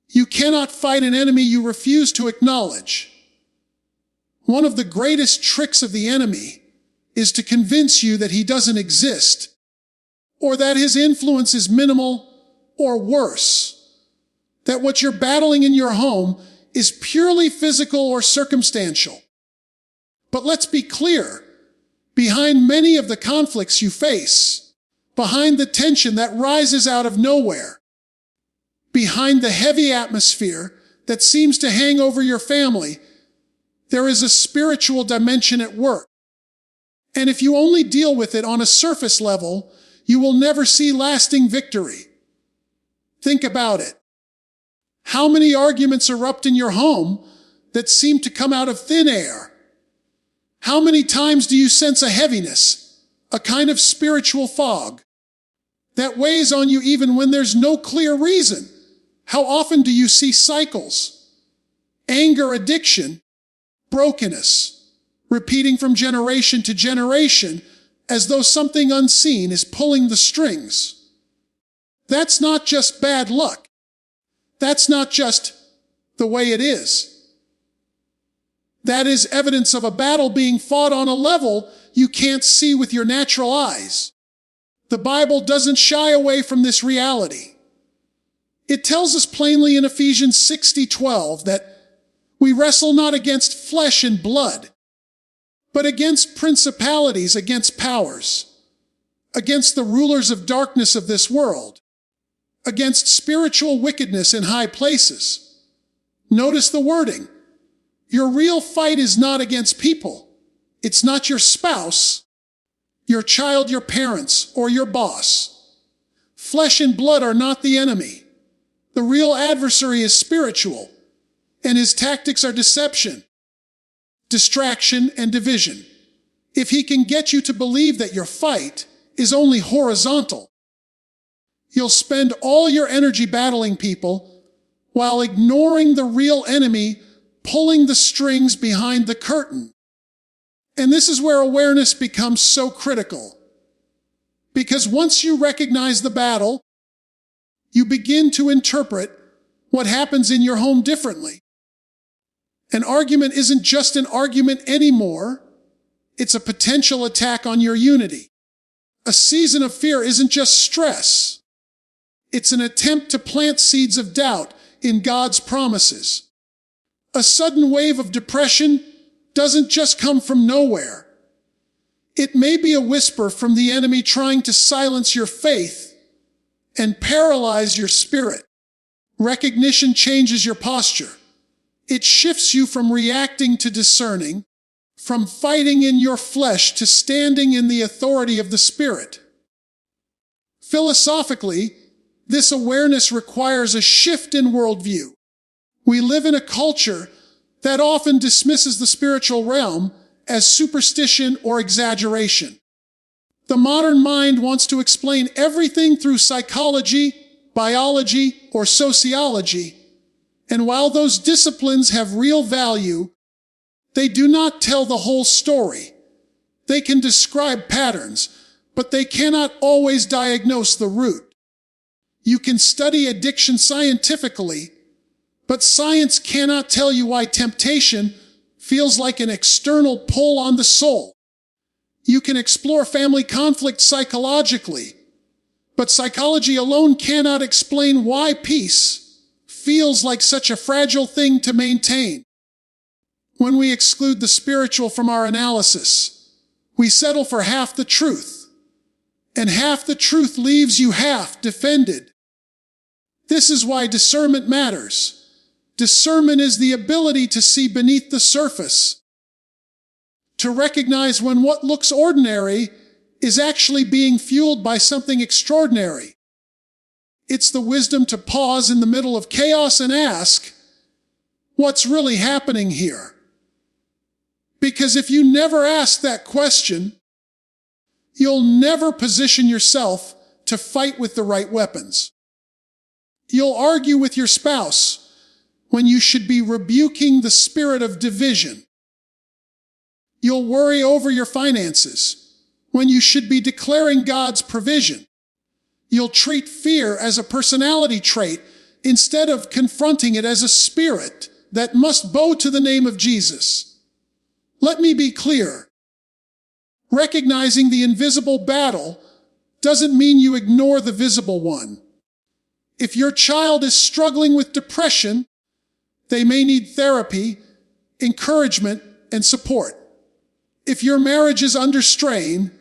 You cannot fight an enemy you refuse to acknowledge. One of the greatest tricks of the enemy is to convince you that he doesn't exist, or that his influence is minimal, or worse, that what you're battling in your home is purely physical or circumstantial. But let's be clear, behind many of the conflicts you face, behind the tension that rises out of nowhere, behind the heavy atmosphere that seems to hang over your family, there is a spiritual dimension at work. And if you only deal with it on a surface level, you will never see lasting victory. Think about it. How many arguments erupt in your home that seem to come out of thin air? How many times do you sense a heaviness, a kind of spiritual fog, that weighs on you even when there's no clear reason? How often do you see cycles, anger, addiction, brokenness, repeating from generation to generation as though something unseen is pulling the strings? That's not just bad luck. That's not just the way it is. That is evidence of a battle being fought on a level you can't see with your natural eyes. The Bible doesn't shy away from this reality. It tells us plainly in Ephesians 6:12 that we wrestle not against flesh and blood, but against principalities, against powers, against the rulers of darkness of this world, against spiritual wickedness in high places. Notice the wording. Your real fight is not against people. It's not your spouse, your child, your parents, or your boss. Flesh and blood are not the enemy. The real adversary is spiritual, and his tactics are deception, distraction, and division. If he can get you to believe that your fight is only horizontal, you'll spend all your energy battling people while ignoring the real enemy pulling the strings behind the curtain. And this is where awareness becomes so critical. Because once you recognize the battle, you begin to interpret what happens in your home differently. An argument isn't just an argument anymore. It's a potential attack on your unity. A season of fear isn't just stress. It's an attempt to plant seeds of doubt in God's promises. A sudden wave of depression doesn't just come from nowhere. It may be a whisper from the enemy trying to silence your faith and paralyze your spirit. Recognition changes your posture. It shifts you from reacting to discerning, from fighting in your flesh to standing in the authority of the Spirit. Philosophically, this awareness requires a shift in worldview. We live in a culture that often dismisses the spiritual realm as superstition or exaggeration. The modern mind wants to explain everything through psychology, biology, or sociology, and while those disciplines have real value, they do not tell the whole story. They can describe patterns, but they cannot always diagnose the root. You can study addiction scientifically, but science cannot tell you why temptation feels like an external pull on the soul. You can explore family conflict psychologically, but psychology alone cannot explain why peace feels like such a fragile thing to maintain. When we exclude the spiritual from our analysis, we settle for half the truth, and half the truth leaves you half defended. This is why discernment matters. Discernment is the ability to see beneath the surface, to recognize when what looks ordinary is actually being fueled by something extraordinary. It's the wisdom to pause in the middle of chaos and ask, what's really happening here? Because if you never ask that question, you'll never position yourself to fight with the right weapons. You'll argue with your spouse when you should be rebuking the spirit of division. You'll worry over your finances when you should be declaring God's provision. You'll treat fear as a personality trait instead of confronting it as a spirit that must bow to the name of Jesus. Let me be clear. Recognizing the invisible battle doesn't mean you ignore the visible one. If your child is struggling with depression, they may need therapy, encouragement, and support. If your marriage is under strain,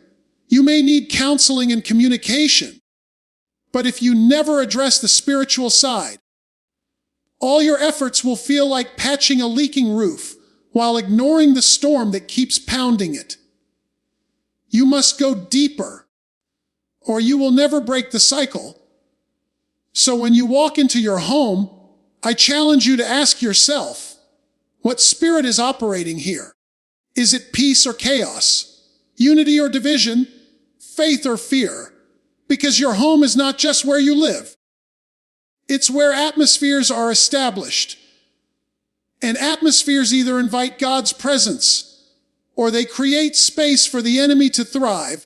you may need counseling and communication. But if you never address the spiritual side, all your efforts will feel like patching a leaking roof while ignoring the storm that keeps pounding it. You must go deeper, or you will never break the cycle. So when you walk into your home, I challenge you to ask yourself, what spirit is operating here? Is it peace or chaos? Unity or division? Faith or fear? Because your home is not just where you live. It's where atmospheres are established. And atmospheres either invite God's presence or they create space for the enemy to thrive.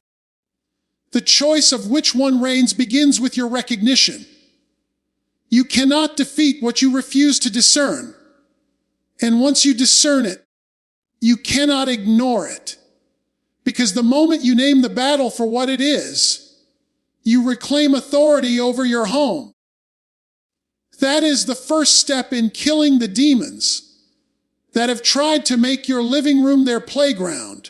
The choice of which one reigns begins with your recognition. You cannot defeat what you refuse to discern. And once you discern it, you cannot ignore it. Because the moment you name the battle for what it is, you reclaim authority over your home. That is the first step in killing the demons that have tried to make your living room their playground.